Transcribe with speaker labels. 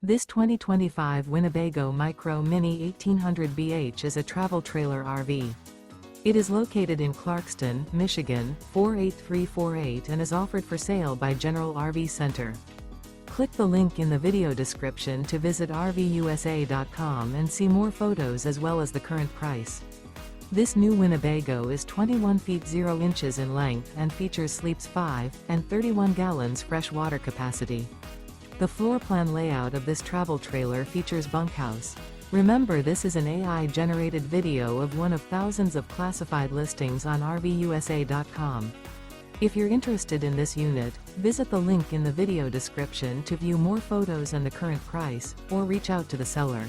Speaker 1: This 2025 Winnebago Micro Minnie 1800 BH is a travel trailer RV. It is located in Clarkston, Michigan, 48348 and is offered for sale by General RV Center. Click the link in the video description to visit RVUSA.com and see more photos as well as the current price. This new Winnebago is 21 feet 0 inches in length and features sleeps 5 and 31 gallons fresh water capacity. The floor plan layout of this travel trailer features bunkhouse. Remember, this is an AI-generated video of one of thousands of classified listings on RVUSA.com. If you're interested in this unit, visit the link in the video description to view more photos and the current price, or reach out to the seller.